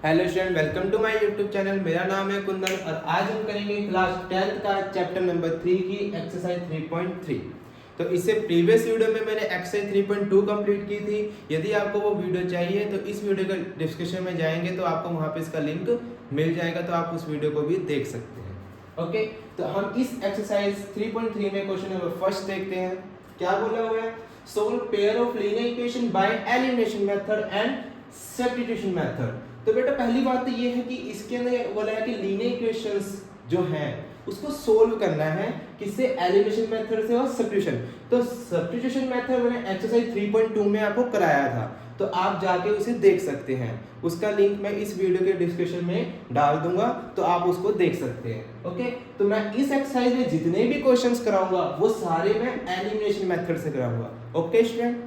Hello student, welcome to my YouTube channel. मेरा नाम है कुंदन और आज हम करेंगे क्लास 10th का चैप्टर नंबर 3 की एक्सरसाइज 3.3। तो इससे प्रीवियस वीडियो में मैंने एक्सरसाइज 3.2 कंप्लीट की थी। यदि आपको वो वीडियो चाहिए तो इस वीडियो के डिस्क्रिप्शन में जाएंगे तो आपको वहाँ पे इसका लिंक मिल जाएगा, तो आप उस वीडियो को भी देख सकते हैं। ओके, तो हम इस एक्सरसाइज 3.3 में क्वेश्चन नंबर फर्स्ट देखते हैं। क्या बोला हुआ है? Solve pair of linear equation by elimination method and substitution method. तो बेटा पहली बात तो ये है कि इसके अंदर बोला है कि लीनियर इक्वेशंस जो हैं उसको सोल्व करना है किससे? एलिमिनेशन मेथड से और सब्स्टिट्यूशन। तो सब्स्टिट्यूशन मेथड मैंने एक्सरसाइज 3.2 में आपको कराया था, तो आप जाके उसे देख सकते हैं। उसका लिंक मैं इस वीडियो के डिस्क्रिप्शन में डाल दूंगा, तो आप उसको देख सकते हैं। ओके, तो मैं इस एक्सरसाइज में जितने भी क्वेश्चंस कराऊंगा वो सारे मैं एलिमिनेशन मेथड से कराऊंगा। ओके स्टूडेंट,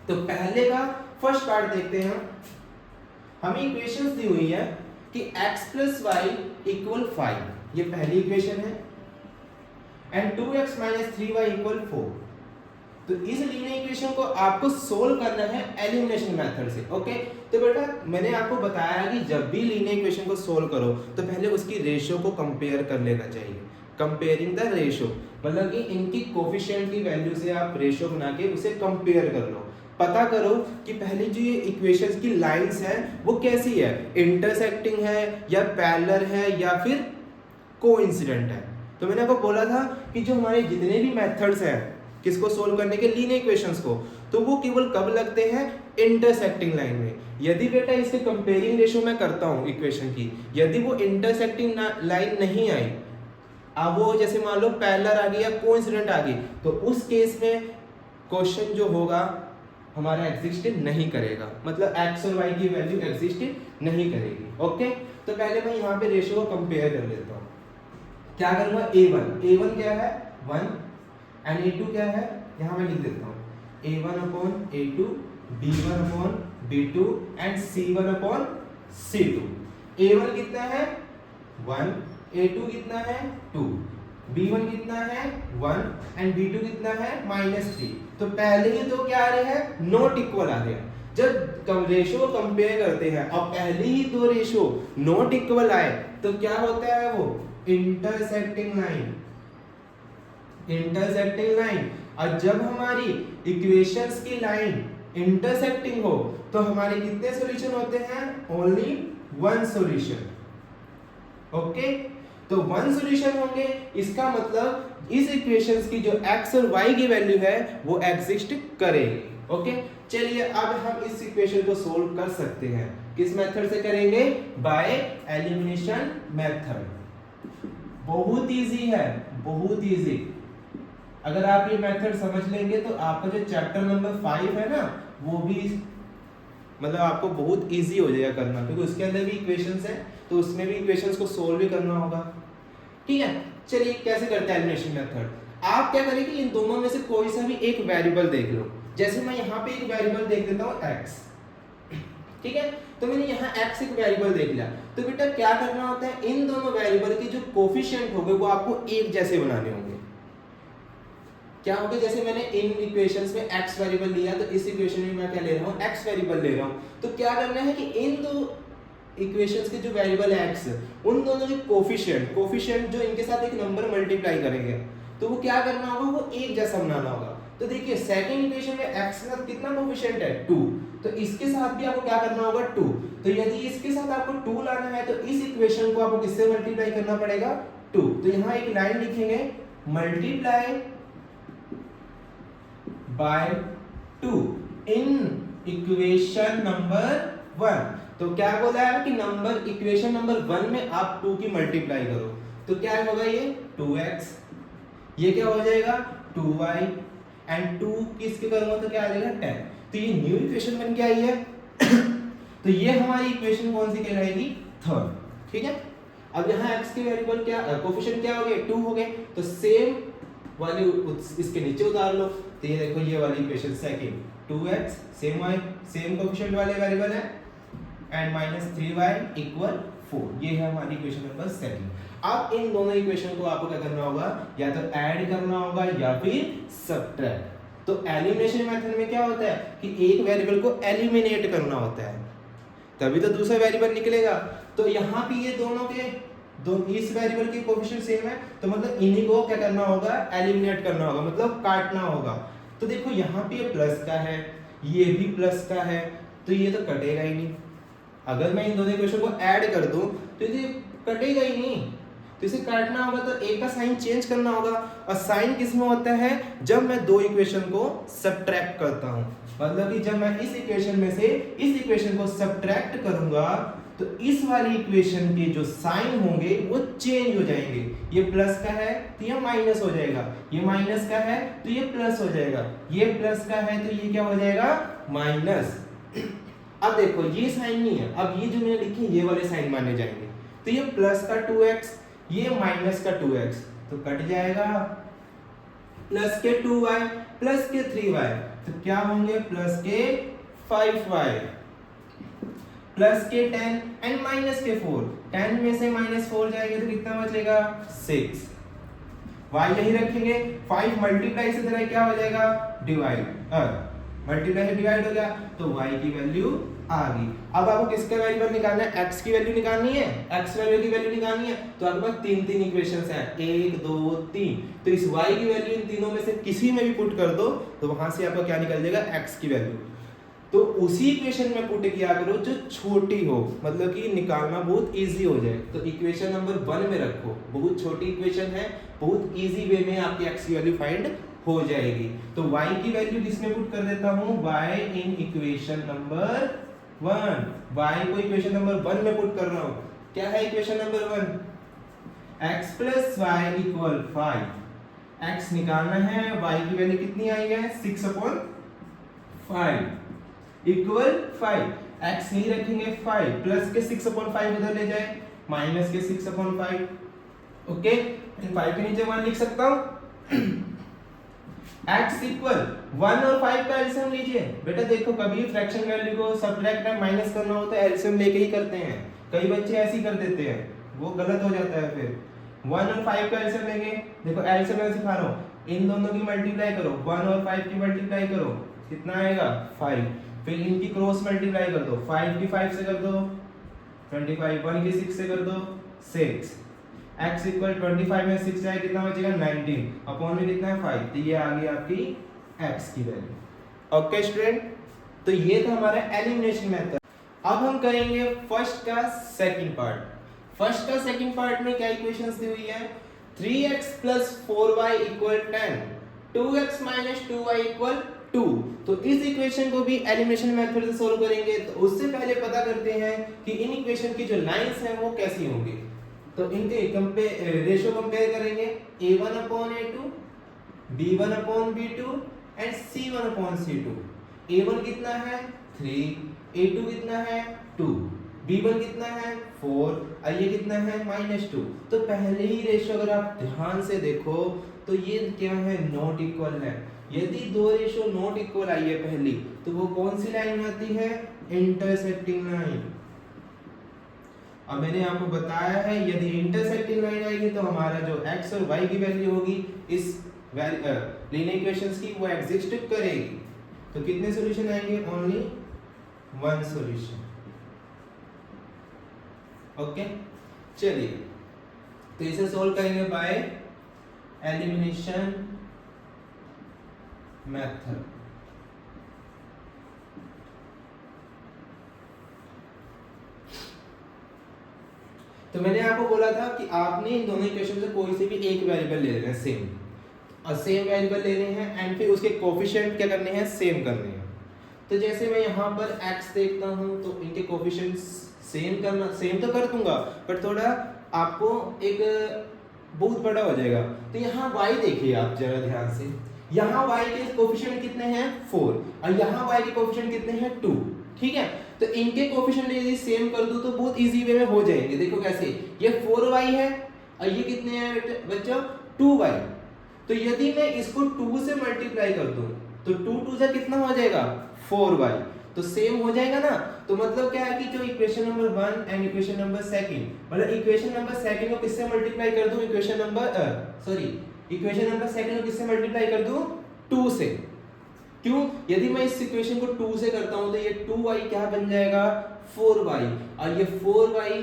तो पहले का फर्स्ट पार्ट देखते हैं। हमें इक्वेशंस दी हुई है कि x प्लस वाई इक्वल 5, ये पहली इक्वेशन है, and 2x minus 3y equal 4। तो इस लीनियर इक्वेशन को आपको सोल्व करना है एलिमिनेशन मेथड से। ओके, तो बेटा मैंने आपको बताया कि जब भी लीनियर इक्वेशन को सोल्व करो तो पहले उसकी रेशियो को कंपेयर कर लेना चाहिए। कंपेयरिंग द रेशियो मतलब कि इनकी कोफिशिएंट की वैल्यू से आप रेशियो बना के उसे कंपेयर कर लो। पता करो कि पहले जो ये इक्वेशंस की लाइंस हैं वो कैसी है, इंटरसेक्टिंग है या पैरेलल है या फिर कोइंसिडेंट है। तो मैंने आपको बोला था कि जो हमारे जितने भी मेथड्स हैं किसको सोल्व करने के, लीनियर इक्वेशंस को, तो वो केवल कब लगते हैं? इंटरसेक्टिंग लाइन में। यदि बेटा इसके कंपेयरिंग रेशियो मैं करता हूँ इक्वेशन की, यदि वो इंटरसेक्टिंग लाइन नहीं आई, अब वो जैसे मान लो पैरेलल आ गई या कोइंसिडेंट आ गई, तो उस केस में क्वेश्चन जो होगा हमारा एग्जिस्ट नहीं करेगा, मतलब x और y की वैल्यू एग्जिस्ट नहीं करेगी। ओके, तो पहले मैं यहाँ पे रेशियो को कंपेयर कर लेता हूँ। क्या करूँगा? a1 क्या है? 1, एंड a2 क्या है? यहाँ मैं लिख देता हूँ a1 upon a2, b1 upon b2 and c1 upon c2। a1 कितना है? 1, a2 कितना है? 2, b1 कितना है? 1 एंड b2 कितना है? -3। तो पहले ही दो क्या आ रहे हैं? नॉट इक्वल आ रहे हैं। जब रेशियो कंपेयर करते हैं और पहले ही दो रेशियो नॉट इक्वल आए तो क्या होता है? वो इंटरसेक्टिंग लाइन। इंटरसेक्टिंग लाइन, और जब हमारी इक्वेशंस की लाइन इंटरसेक्टिंग हो तो हमारे कितने सॉल्यूशन होते हैं? Only one solution. ओके, तो वन सॉल्यूशन होंगे, इसका मतलब इस इक्वेशंस की जो x और y की वैल्यू है वो एग्जिस्ट करेगी। ओके, चलिए अब हम इस इक्वेशन को सोल्व कर सकते हैं। किस मेथड से करेंगे? By elimination method. बहुत इजी है, बहुत इजी। अगर आप ये मेथड समझ लेंगे तो आपका जो चैप्टर नंबर 5 है ना, वो भी मतलब आपको बहुत इजी हो जाएगा करना, क्योंकि उसके अंदर भी इक्वेशंस है, तो उसमें भी इक्वेशंस को सोल्व भी करना होगा। ठीक है, चलिए कैसे करते हैं एलिमिनेशन मेथड। आप क्या करेंगे? इन दोनों में से कोई सा भी एक वेरिएबल देख लो। जैसे मैं यहाँ पे एक वेरिएबल देख देता हूँ x, ठीक है, तो मैंने यहाँ x एक वेरिएबल देख लिया। तो बेटा क्या करना होता है? इन दोनों वेरिएबल के जो कोफिशिएंट होंगे वो आपको एक जैसे बनाने होंगे। क्या होगा? जैसे मैंने इन इक्वेशंस में x वेरिएबल लिया, तो इस इक्वेशन में मैं क्या ले रहा हूँ? x वेरिएबल ले रहा हूँ। तो क्या करना है कि इन दो इक्वेशंस के जो वेरिएबल है x, उन दोनों के कोफिशिएंट जो इनके साथ एक नंबर मल्टीप्लाई करेंगे, तो वो क्या करना होगा? वो एक जैसा बनाना होगा। तो देखिए सेकंड इक्वेशन में x के साथ कितना कोफिशिएंट है? 2, तो इसके साथ भी आपको क्या करना होगा? 2। तो यदि इसके साथ आपको 2 लाना है तो इस इक्वेशन को आपको किससे मल्टीप्लाई करना पड़ेगा? 2। तो यहाँ एक लाइन लिखेंगे, multiply by 2 in equation number 1। तो क्या बोला है कि नंबर इक्वेशन नंबर 1 में आप 2 की मल्टीप्लाई करो, तो क्या होगा? ये 2x, ये क्या हो जाएगा? 2y, एंड 2 किसके करूंगा तो क्या आ जाएगा? 10। तो ये न्यू इक्वेशन बन के आई है। तो ये हमारी इक्वेशन कौन सी कहलाएगी? थर्ड। ठीक है, अब यहाँ x के वेरिएबल क्या, कोफिशिएंट क्या हो गए? 2 हो गए। तो सेम वाली इसके नीचे उतार लो, तो ये देखो ये वाली equation second, 2x same y same coefficient वाले वेरिएबल है, एंड -3y इक्वल 4। ये है हमारी इक्वेशन नंबर सेकंड। अब इन दोनों इक्वेशन को आपको क्या करना होगा? या तो ऐड करना होगा या फिर सब्ट्रैक्ट। तो एलिमिनेशन मेथड में क्या होता है कि एक वेरिएबल को एलिमिनेट करना होता है। तभी तो दूसरा वेरिएबल निकलेगा। तो यहाँ पे ये दोनों के इस वेरिएबल के कोफिशिएंट सेम है, तो मतलब इन्हीं को क्या करना होगा, एलिमिनेट करना होगा, मतलब काटना होगा। तो देखो यहाँ पे ये प्लस का है, ये भी प्लस का है, तो ये तो कटेगा ही नहीं। अगर मैं इन दोनों इक्वेशन को ऐड कर दूं तो ये कटेगा ही नहीं, तो इसे काटना होगा तो एक का साइन चेंज करना होगा। और साइन किस में होता है, जब मैं दो इक्वेशन को सब्ट्रैक्ट करता हूं, मतलब कि जब मैं इस इक्वेशन में से इस इक्वेशन को सब्ट्रैक्ट करूंगा तो इस वाली इक्वेशन के जो साइन होंगे वो चेंज हो जाएंगे। ये प्लस का है तो ये माइनस हो जाएगा, ये माइनस का है तो ये प्लस हो जाएगा, ये प्लस का है तो ये क्या हो जाएगा, माइनस। अब देखो ये साइन नहीं है, अब ये जो मैंने लिखी ये वाले साइन माने जाएंगे। तो ये प्लस का 2x, ये माइनस का 2x, तो कट जाएगा। प्लस के 2y प्लस के 3y, तो क्या होंगे, प्लस के 5y, प्लस के 10 एंड माइनस के 4। 10 में से -4 जाएंगे तो कितना बचेगा, 6। y यही रखेंगे, 5 मल्टीप्लाई से तरह क्या हो जाएगा, डिवाइड, मल्टीप्लाई से डिवाइड हो गया तो y की वैल्यू आ गई। अब आपको किसका वेरिएबल निकालना है, x की वैल्यू निकालनी है, x वैल्यू की वैल्यू निकालनी है। तो आपके पास तीन इक्वेशंस हैं, 1 2 3। तो इस y की वैल्यू इन तीनों में से किसी में भी पुट कर दो तो वहां से आपका क्या निकल जाएगा, x की वैल्यू। तो उसी इक्वेशन में पुट किया करो जो छोटी हो, मतलब कि निकालना बहुत इजी हो जाए। तो इक्वेशन नंबर 1 में रखो, बहुत छोटी इक्वेशन है, बहुत इजी वे में आपकी x की वैल्यू फाइंड हो जाएगी। तो y की वैल्यू किसमें पुट कर देता हूं, y in equation number 1। y को इक्वेशन नंबर 1 में पुट कर रहा हूं। क्या है equation number 1, x plus y equal 5। x निकालना है, y की वैल्यू कितनी आई है, 6/5 इक्वल 5। x नहीं रखेंगे 5, प्लस के 6/5 उधर ले जाए, माइनस के 6/5। ओके, 5 के नीचे 1 लिख सकता हूं। x इक्वल 1 और 5 का एलसीएम लीजिए। बेटा देखो, कभी फ्रैक्शन वैल्यू को सब्ट्रैक्ट या माइनस करना हो तो एलसीएम लेके ही करते हैं। कई बच्चे ऐसे ही कर देते हैं, वो गलत हो जाता है। फिर 1 और 5 का एलसीएम लेंगे। देखो एलसीएम मैं सिखा रहा हूँ, इन दोनों की मल्टीप्लाई करो, 1 और 5 की मल्टीप्लाई करो, कितना आएगा, 5। फिर इनकी क्रॉस मल्टीप्लाई कर दो, 5 की 5 से कर दो 25, 1 की 6 से कर दो 6। x इक्वल 25 में 6 जाए कितना बचेगा, 19 अपॉन में कितना है 5। तो ये आ गई आपकी x की वैल्यू। ओके स्टूडेंट, तो ये था हमारा एलिमिनेशन मेथड। अब हम करेंगे फर्स्ट का सेकंड पार्ट। फर्स्ट का सेकंड पार्ट में क्या इक्वेशंस दी हुई है, 3x plus 4y equal 10, 2x minus 2y equal 2। तो इस इक्वेशन को भी एलिमिनेशन मेथड से सोल्व करेंगे। तो उससे पहले पता करते हैं कि इन इक्वेशन की जो लाइंस हैं वो कैसी होंगी। तो इनके रेशियो कंपेयर करेंगे, a1/a2, b1/b2 and c1/c2। a1 कितना है 3, a2 कितना है 2, b1 कितना है 4 और ये कितना है -2। तो पहले ही रेशियो अगर आप ध्यान से देखो तो ये क्या है, नॉट इक्वल है। यदि दो रेशियो नॉट इक्वल आई है पहली, तो वो कौन सी लाइन आती है, इंटरसेक्टिंग लाइन। अब मैंने आपको बताया है यदि इंटरसेक्टिंग लाइन आएगी तो हमारा जो x और y की वैल्यू होगी इस लीनियर इक्वेशंस की, वो एग्जिस्ट करेगी। तो कितने सॉल्यूशन आएंगे, ओनली 1 सॉल्यूशन। ओके, चलिए तो इसे सोल्व करेंगे बाय एलिमिनेशन मेथड। तो मैंने आपको बोला था कि आपने इन दोनों इक्वेशन से कोई से भी एक वेरिएबल ले लेना है सेम, और सेम वेरिएबल लेने हैं एंड फिर उसके कोफिशिएंट क्या करने हैं, सेम करने हैं। तो जैसे मैं यहाँ पर x देखता हूँ तो इनके कोफिशिएंट्स सेम तो कर दूंगा, पर थोड़ा आपको एक बहुत बड़ा हो जाएगा। तो यहाँ y देखिए आप जरा ध्यान से, यहाँ y के कोफिशिएंट कितने हैं 4 और यहाँ y के कोफिशिएंट कितने हैं 2। ठीक है, तो इनके कोफिशिएंट यदि सेम कर दूं तो बहुत इजी वे में हो जाएंगे। देखो कैसे, ये 4y है और ये कितने हैं बच्चों 2y। तो यदि मैं इसको 2 से मल्टीप्लाई कर दूं तो 2 से कितना हो जाएगा 4y, तो सेम हो जाएगा ना। तो मतलब क्या है कि जो equation number 1 and equation number second, मतलब इक्वेशन नंबर सेकंड को किससे मल्टीप्लाई कर दूं, इक्वेशन नंबर सेकंड को किससे मल्टीप्लाई कर दूं 2 से। क्यों, यदि मैं इस इक्वेशन को 2 से करता हूं तो ये 2y क्या बन जाएगा 4y, और ये 4y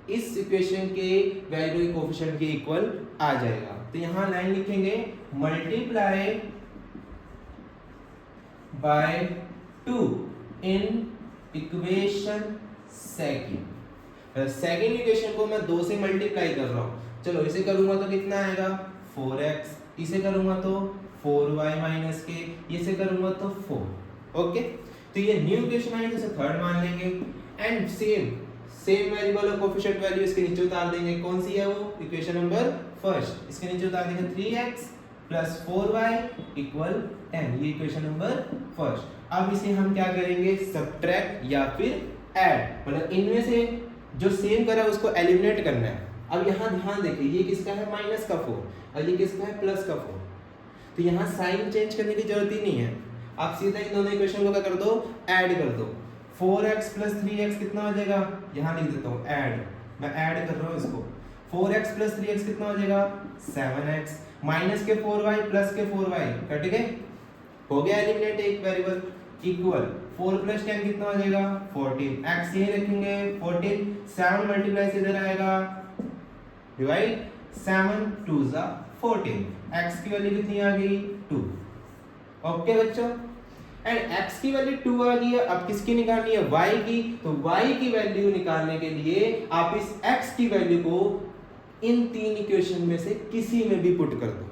इस इक्वेशन के वैल्यू कोफिशिएंट के इक्वल आ जाएगा। तो यहाँ लाइन लिखेंगे multiply by 2 in equation second equation को मैं 2 से मल्टीप्लाई कर रहा हूँ। चलो इसे करूंगा तो कितना आएगा 4x, इसे करूंगा तो 4y माइनस के, इसे करूंगा तो 4। ओके, तो ये न्यू इक्वेशन आई, तो इसे थर्ड मान लेंगे एंड सेम वेरिएबल और कोफिशिएंट वैल्यू इसके नीचे उतार देंगे। कौन सी है वो? इक्वेशन नंबर फर्स्ट, इसके नीचे उतार देंगे 3x प्लस 4y इक्वल 10, ये इक्वेशन नंबर फर्स्ट। अब इसे हम क्या करेंगे? सब्ट्रैक्ट या फिर ऐड, मतलब इनमें से जो सेम करा उसको एलिमिनेट करना है। अब यहाँ ध्यान देखिए, ये किसका है? माइनस का 4 और ये किसका है? प्लस का 4। तो यहाँ साइन चेंज करने की जरूरत ही नहीं है, आप सीधा इन दोनों इक्वेशन को क्या कर दो? ऐड कर दो। 4x प्लस 3x कितना हो जाएगा? यहाँ लिख देता हूँ ऐड, मैं ऐड कर रहा हूँ इसको। 4x प्लस 3x कितना हो जाएगा? 7x माइनस के 4y प्लस के 4y कट गए, हो गया एलिमिनेट एक वेरिएबल। इक्वल 4 प्लस 10 कितना हो जाएगा? 14, x यही रखेंगे 14, 7 मल्टीप्लाई से इधर आएगा, डिवाइड 7 2 जा 14, x की वैल्यू कितनी आ गई? 2। ओके बच्चों, एंड x की वैल्यू 2 आ गई है। अब किसकी निकालनी है? y की। तो y की वैल्यू निकालने के लिए आप इस x की वैल्यू को इन तीन इक्वेशन में से किसी में भी पुट कर दो।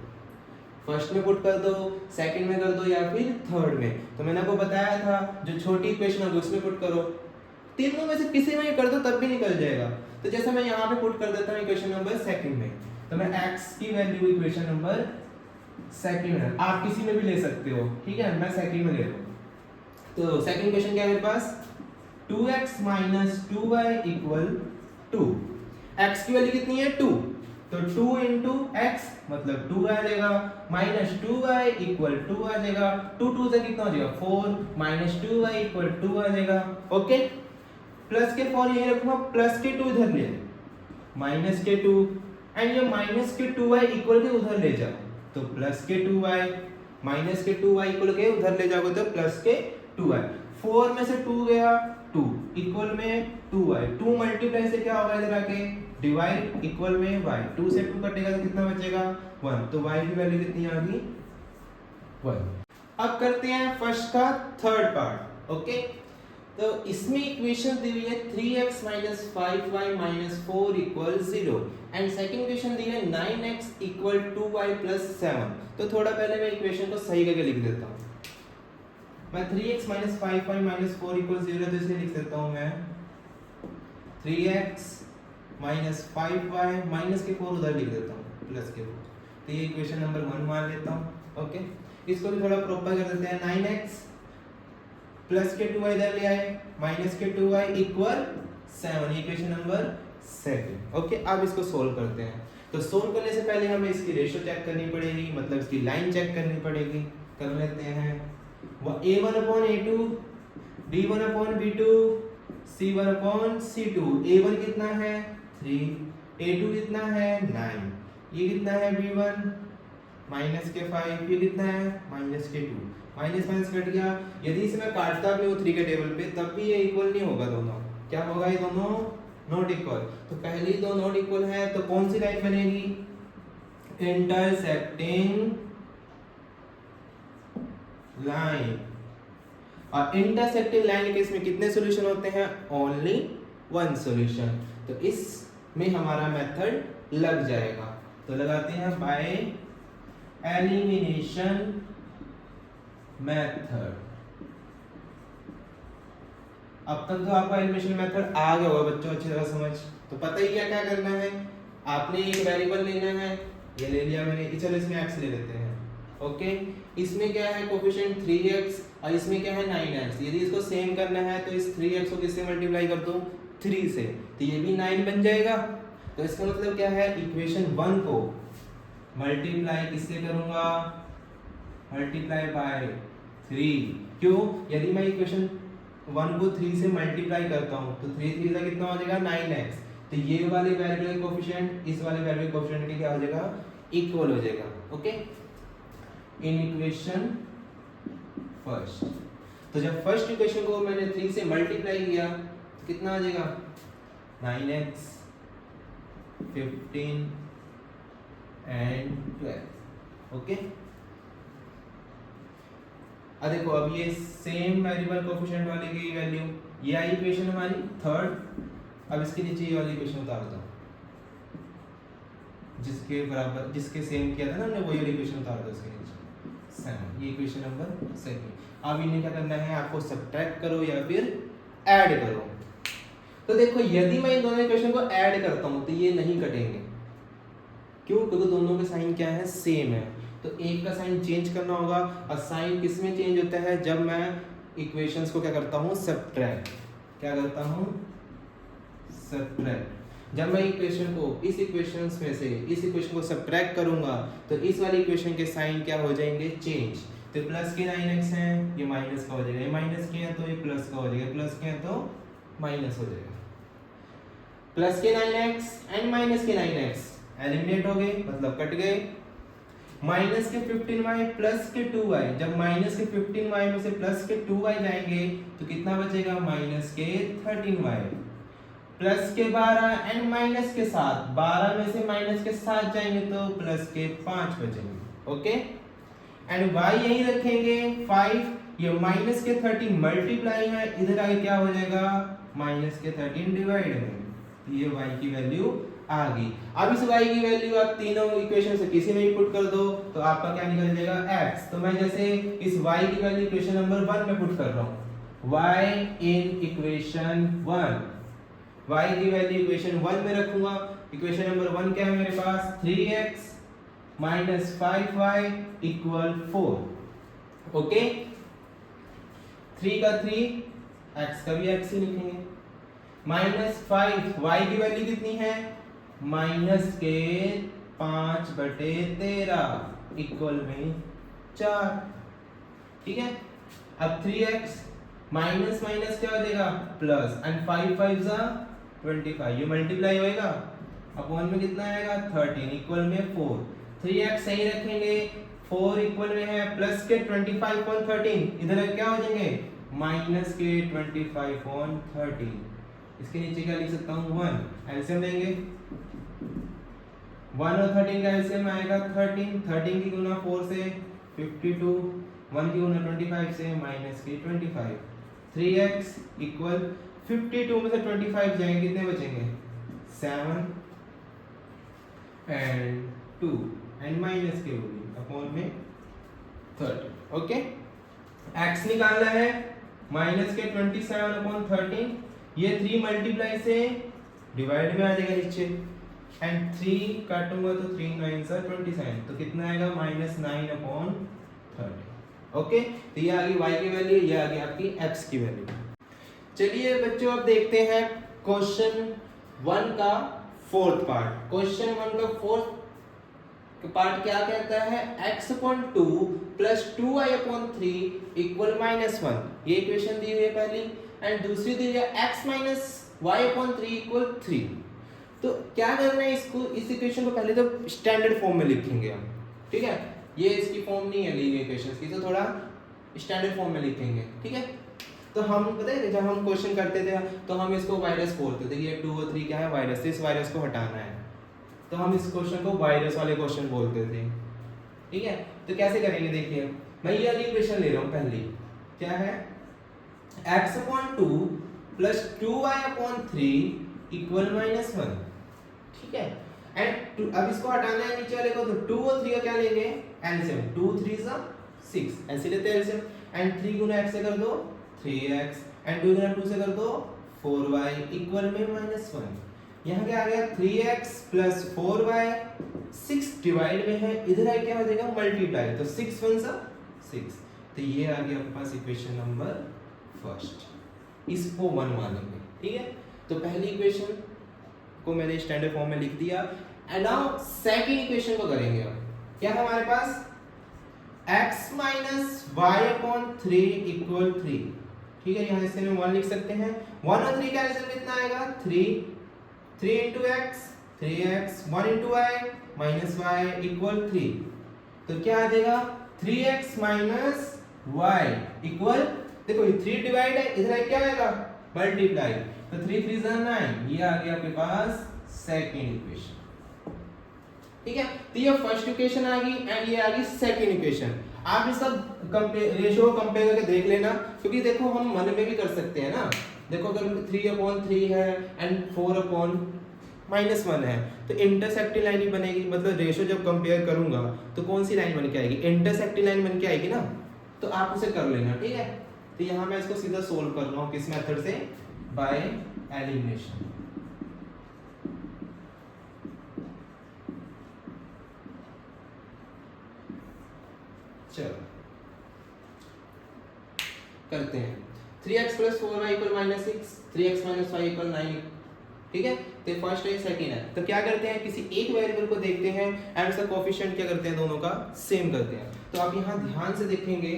फर्स्ट में पुट कर दो, सेकंड में कर दो या फिर थर्ड में। तो मैंने आपको बताया था जो छोटी इक्वेशन होगी उसमें पुट करो, तीनों में से किसी में कर दो तब भी निकल जाएगा। तो जैसे मैं यहाँ पे पुट कर देता हूँ इक्वेशन नंबर सेकंड में, तो मैं x की वैल्यू इक्वेशन नंबर सेकंड में, आप किसी में भी ले सकते हो, ठीक है, मैं सेकंड में ले रहा हूँ। तो सेकंड इक्वेशन क्या है मेरे पास? 2x minus 2y equal 2। x की वैल्यू कितनी है? 2, तो 2 इंटू x मतलब 2 आ जाएगा, माइनस 2y इक्वल 2 आ जाएगा। 2 2 से कितना हो जाएगा? 4 माइनस 2y इक्वल 2 आ जाएगा। ओके, प्लस के 4 यही रखूंगा, प्लस के 2 इधर ले, माइनस के 2, एंड ये माइनस के 2y इक्वल के उधर ले जाओ, तो प्लस के 2y माइनस के 2y इक्वल के उधर ले जाओगे तो प्लस के 2y। 4 में से 2 गया 2 इक्वल में 2y, 2 मल्टीप्लाई से क्या होगा इधर आके? डिवाइड इक्वल में y, 2 से 2 कटेगा तो कितना बचेगा? 1, तो y की वैल्यू कितनी आ गई? 1। अब करते हैं फर्स्ट का थर्ड पार्ट। ओके, तो इसमें इक्वेशन दी हुई है 3x 5y 4 equal 0 and second equation दी है 9x इक्वल 2y 7। तो थोड़ा पहले मैं इक्वेशन को सही करके लिख देता हूँ। मैं 3x 5y 4 इक्वल 0, तो इसे लिख देता हूँ मैं 3x 5y माइनस के 4 उधर लिख देता हूँ प्लस के 4, तो ये इक्वेशन नंबर 1 मान लेता हूँ। ओके, इसको भी थोड़ा प्रॉपर कर देते हैं। 9x प्लस के 2y इधर ले आए, माइनस के 2y equal 7, equation number 2। Okay, अब इसको सोल्व करते हैं। तो सोल्व करने से पहले हमें इसकी रेशियो चेक करनी पड़ेगी, मतलब इसकी लाइन चेक करनी पड़ेगी। कर लेते हैं, a1 upon a2, b1 upon b2, c1 upon c2। a1 कितना है? 3, a2 कितना है? 9, ये कितना है? b1 माइनस के 5, ये कितना है? माइनस के 2, माइनस माइनस कट गया। यदि इसे मैं काटता भी हूँ 3 के टेबल पे तब भी ये इक्वल नहीं होगा, दोनों क्या होगा? ये दोनों नॉट इक्वल। तो पहली दो नॉट इक्वल है, तो कौन सी लाइन बनेगी? Intersecting line. और इंटरसेक्टिंग लाइन के इसमें कितने सॉल्यूशन होते हैं? Only 1 solution. तो इसमें हमारा मेथड लग जाएगा। तो लगाते हैं बाय एलिमिनेशन मेथड। अब तक तो आपका एलिमिनेशन मेथड आ गया होगा बच्चों, अच्छी तरह समझ। तो पता ही क्या करना है, आपने एक वेरिएबल लेना है, ये ले लिया मैंने, चलो इसमें x ले लेते हैं। ओके, इसमें क्या है? कोफिशिएंट 3x और इसमें क्या है? 9x। यदि इसको सेम करना है तो इस 3x को किससे मल्टीप्लाई कर दूं? 3 से, तो ये भी 9 बन जाएगा। तो इसका मतलब क्या है? इक्वेशन 1 को मल्टीप्लाई किससे करूंगा? Multiply by 3। क्यों? यदि मैं इक्वेशन 1 को 3 से मल्टीप्लाई करता हूं तो 3 3 का कितना हो जाएगा? 9x। तो ये वाले वेरिएबल का कोफिशिएंट इस वाले वेरिएबल का कोफिशिएंट के क्या हो जाएगा? इक्वल हो जाएगा। Okay, in equation first. तो जब फर्स्ट इक्वेशन को मैंने 3 से मल्टीप्लाई किया कितना आ जाएगा 9x 15 एंड 12। ओके, अब देखो अब ये सेम वेरिएबल कोफिशिएंट वाले की वैल्यू, ये आई इक्वेशन हमारी थर्ड। अब इसके नीचे ये वाली इक्वेशन उतार दो जिसके बराबर, जिसके सेम किया था ना हमने, वही वाली इक्वेशन उतार दो इसके नीचे 7, ये इक्वेशन नंबर 7। अब इन्हें क्या करना है, आपको सब्ट्रैक्ट करो या फिर ऐड करो। तो देखो यदि मैं इन दोनों इक्वेशन को ऐड करता हूं तो ये नहीं कटेंगे, क्यों? क्योंकि दोनों के साइन क्या है, सेम है। तो एक का साइन चेंज करना होगा, और साइन किस में चेंज होता है, जब मैं इक्वेशंस को क्या करता हूँ, सब्ट्रैक्ट। क्या करता हूँ, सब्ट्रैक्ट। जब मैं इक्वेशन को इस इक्वेशंस में से इस इक्वेशन को सब्ट्रैक्ट करूंगा तो इस वाली इक्वेशन के साइन क्या हो जाएंगे, चेंज। तो प्लस के 9x है, ये माइनस का हो जाएगा, ये माइनस के है तो ये प्लस का हो जाएगा, प्लस के है तो माइनस हो जाएगा। प्लस के 9x एंड माइनस के 9x एलिमिनेट हो गए, मतलब कट गए। माइनस के 15y प्लस के 2y, जब माइनस के 15y में से प्लस के 2y जाएंगे तो कितना बचेगा, माइनस के 13y। प्लस के 12 एंड माइनस के 7, 12 में से माइनस के 7 जाएंगे तो प्लस के 5 बचेंगे। ओके, एंड y यही रखेंगे 5, ये माइनस के 13 मल्टीप्लाई है, इधर आगे क्या हो जाएगा, माइनस के 13 डिवाइड में, ये y की वैल्यू आ गई। अब इस y की वैल्यू आप तीनों इक्वेशन से किसी में भी पुट कर दो तो आपका क्या निकल जाएगा, x। तो मैं जैसे इस y की वैल्यू इक्वेशन नंबर 1 में पुट कर रहा हूँ, y इन इक्वेशन 1, y की वैल्यू इक्वेशन 1 में रखूंगा। इक्वेशन नंबर 1 क्या है मेरे पास, 3x minus 5y equal 4। Okay, 3 का 3, x का भी x ही लिखेंगे, माइनस 5, y की वैल्यू कितनी है, माइनस के 5/13 इक्वल में 4। ठीक है, अब 3x माइनस माइनस क्या हो जाएगा, प्लस, एंड 5 5 25, ये मल्टीप्लाई होएगा, अपॉन में कितना आएगा, 13 इक्वल में 4। 3x सही रखेंगे, 4 इक्वल में है प्लस के 25/13, इधर क्या हो जाएंगे, माइनस के 25/13। इसके नीचे क्या लिख सकता हूँ, 1। एलसीएम लेंगे, 1 और 13 का एलसीएम आएगा 13, 13 की गुना 4 से 52, 1 की गुना 25 से माइनस की 25। 3x इक्वल 52 में से 25 जाएंगे, कितने बचेंगे, 7 एंड 2 एंड माइनस के होगी अपॉन में 30। ओके, x निकालना है, माइनस के 27/13, ये 3 मल्टीप्लाई से डिवाइड में आ जाएगा नीचे, एंड 3 काटूंगा तो 3 9 सा 27, तो कितना आएगा, -9/30। ओके, तो ये आ गई y की वैल्यू, ये आ गई आपकी x की वैल्यू। चलिए बच्चों अब देखते हैं क्वेश्चन 1 का फोर्थ पार्ट। क्वेश्चन 1 का फोर्थ पार्ट क्या कहता है, x/2 प्लस 2y/3 इक्वल -1, ये इक्वेशन दी हुई है पहली, एंड दूसरी दी है x माइनस y/3 इक्वल 3। तो क्या करना है, इसको, इस इक्वेशन को पहले तो स्टैंडर्ड फॉर्म में लिखेंगे हम। ठीक है, ये इसकी फॉर्म नहीं है लीनियर इक्वेशंस की, तो थोड़ा स्टैंडर्ड फॉर्म में लिखेंगे। ठीक है, तो हम पता है जब हम क्वेश्चन करते थे तो हम इसको वायरस बोलते थे कि ये 2 और 3 क्या है, वायरस, इस वायरस को हटाना है, तो हम इस क्वेश्चन को वायरस वाले क्वेश्चन बोलते थे। ठीक है, तो कैसे करेंगे, देखिए मैं ये वाली इक्वेशन ले रहा हूँ पहली, क्या है, x/2 प्लस 2y/3 इक्वल -1। ठीक है, एंड अब इसको हटाना है नीचे वाले को, तो 2 और 3 का क्या लेंगे, एलसीएम, 2 3 6, ऐसे लेते हैं एलसीएम, एंड 3 गुना x से कर दो 3x, एंड 2 गुना 2 से कर दो 4y इक्वल में -1। यहाँ क्या आ गया, 3x प्लस 4y, 6 डिवाइड में है, इधर आ क्या हो जाएगा, मल्टीप्लाई, तो 6 1 6, तो ये आ गया आपके पास इक्वेशन नंबर फर्स्ट, इसको 1 मानेंगे। ठीक है, तो पहली इक्वेशन को मैंने स्टैंडर्ड फॉर्म में लिख दिया, एंड नाउ सेकंड इक्वेशन को करेंगे हम। क्या है हमारे पास, x माइनस y/3 इक्वल 3। ठीक है, यहाँ इससे हम 1 लिख सकते हैं, 1 और 3 का आंसर कितना आएगा, 3 into x 3x, 1 into y minus y equal 3, तो क्या आ जाएगा, 3x माइनस y इक्वल, देखो ये 3 डिवाइड है, इधर क्या आएगा, मल्टीप्लाई, तो 3 3 9, ये आ गया आपके पास सेकंड इक्वेशन। ठीक है, तो ये फर्स्ट इक्वेशन आ गई एंड ये आ गई सेकंड इक्वेशन। आप इसका रेशियो कंपेयर करके देख लेना, क्योंकि देखो हम मन में भी कर सकते हैं ना। देखो अगर 3/3 है एंड 4/-1 है तो इंटरसेक्टिंग लाइन ही बनेगी, मतलब रेशियो जब कंपेयर करूंगा तो कौन सी लाइन बन के आएगी, इंटरसेक्टिंग लाइन बन के आएगी ना। तो आप उसे कर लेना, ठीक है। तो यहाँ मैं इसको सीधा सोल्व कर रहा हूँ, किस मेथड से, बाय एलिमिनेशन। चलो करते हैं। 3x + 4y = -6, 3x - 5 = 9, ठीक है। तो फर्स्ट है सेकंड है, तो क्या करते हैं, किसी एक वेरिएबल को देखते हैं एंड उसका कोएफिशिएंट क्या करते हैं, दोनों का सेम करते हैं। तो आप यहाँ ध्यान से देखेंगे,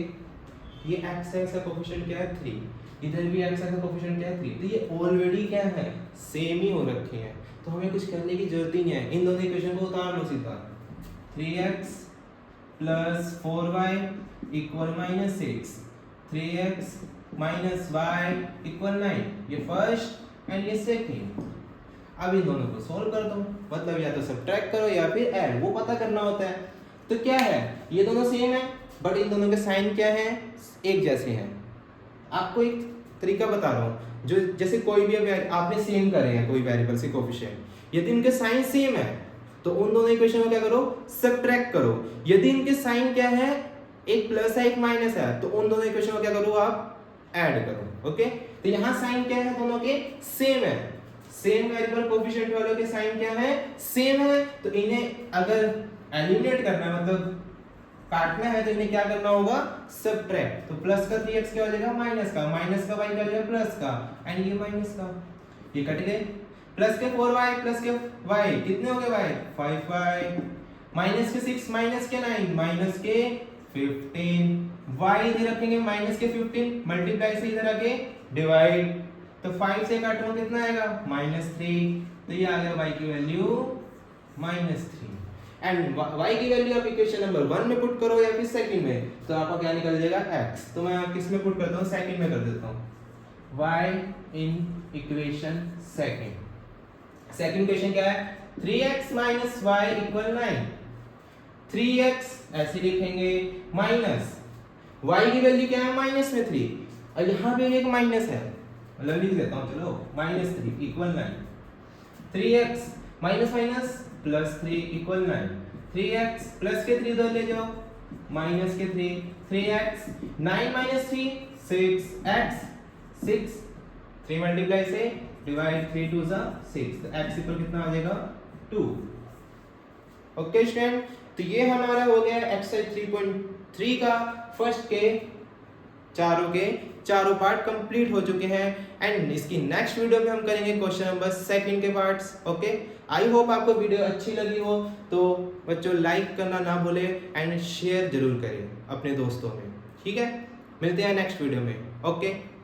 ये x है, इसका कोएफिशिएंट क्या है 3, इधर भी x है, इसका कोएफिशिएंट क्या है 3, तो ये ऑलरेडी क्या है, सेम ही हो रखे हैं। तो हमें कुछ करने की जरूरत ही नहीं है, इन दोनों इक्वेशन को उतार लो सीधा। 3x + 4y = -6, 3x - y = 9, ये फर्स्ट एंड ये सेकंड। अब इन दोनों को सोल्व कर दो, मतलब या तो सब्ट्रैक्ट करो या फिर ऐड, वो पता करना होता है। तो क्या है, ये दोनों सेम है बट इन दोनों के साइन क्या है, एक जैसे हैं। आपको एक तरीका बता रहा हूँ, जो जैसे कोई भी आपने सेम करे हैं कोई वेरिएबल से कोएफिशिएंट, यदि इनके साइन सेम है तो उन दोनों इक्वेशन को क्या करो, सब्ट्रैक्ट करो। यदि इनके साइन क्या है, एक प्लस है एक माइनस है, तो उन दोनों इक्वेशन को क्या करो, आप ऐड करो। ओके, तो यहाँ साइन क्या है, दोनों के सेम है, सेम वेरिएबल कोएफिशिएंट वालों के साइन क्या है, सेम है। तो इन्हें अगर एलिमिनेट करना है, मतलब काटना है, तो इन्हें क्या करना होगा, सब्ट्रैक्ट। तो प्लस का 3x क्या हो जाएगा, माइनस का, माइनस का y क्या हो जाएगा, प्लस का, एंड ये माइनस का, ये कट गए। प्लस के 4y प्लस के y कितने हो गए भाई, 5y, माइनस के 6 माइनस के 9 माइनस के 15, y इधर रखेंगे माइनस के 15, मल्टीप्लाई से इधर आके डिवाइड, तो 5 से काटो कितना आएगा, -3। तो ये आ गया y की वैल्यू -3 एंड y की वैल्यू आप इक्वेशन नंबर 1 में पुट करो या फिर सेकंड में, तो आपका क्या निकल जाएगा x। तो मैं किस में पुट करता हूँ, सेकंड में कर देता हूँ, y in equation second. Second equation क्या है, 3x - y = 9, 3x ऐसे लिखेंगे माइनस y की वैल्यू क्या है, -3, और यहाँ पे एक माइनस है, मतलब लिख देता हूँ, चलो -3 = 9, 3x माइनस +3 = 9, 3x प्लस के 3 इधर ले जाओ, माइनस के 3, 3x 9 - 3 6x 6, 3 मल्टीप्लाई से डिवाइड, 3 2 6, तो x इक्वल कितना आ जाएगा 2। ओके स्टूडेंट, तो ये हमारा हो गया एक्सरसाइज 3.3 का फर्स्ट के चारों पार्ट कंप्लीट हो चुके हैं एंड इसकी नेक्स्ट वीडियो में हम करेंगे क्वेश्चन नंबर सेकंड के पार्ट्स। ओके, आई होप आपको वीडियो अच्छी लगी हो, तो बच्चों लाइक करना ना भूले एंड शेयर जरूर करें अपने दोस्तों में। ठीक है, मिलते हैं नेक्स्ट वीडियो में। ओके।